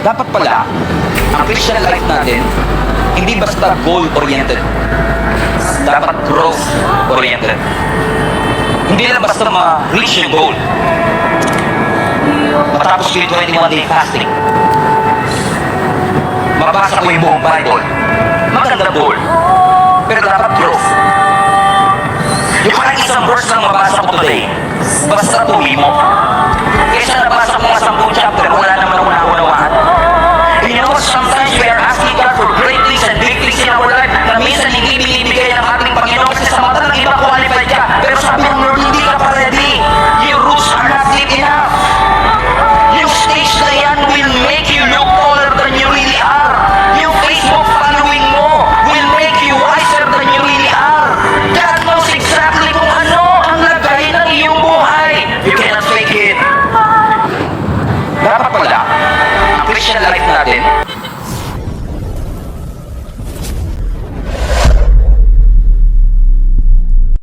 Dapat pala, ang Christian life natin, hindi basta goal-oriented. Dapat growth-oriented. Hindi na basta ma-reach yung goal. Matapos yung 21-day fasting, mabasa ko yung buong Bible. Magandang goal. Pero dapat growth. Yung parang isang verse lang mabasa ko today, basta tuwi mo. Kesa nabasa ko nga 10 chapter, wala naman ako naunawaan. You know, sometimes we are asking God for great things and big things in our life na minsan hindi binibigay ng ating Panginoon kasi sa mata ng iba qualified ka. Pero sabi ng Lord, hindi ka pa ready. Your roots are not deep enough. Yung stage na yan will make you look taller than you really are. Yung Facebook following mo will make you wiser than you really are. God knows exactly kung ano ang lagay ng iyong buhay. You cannot fake it. Dapat pala, ang Christian life natin,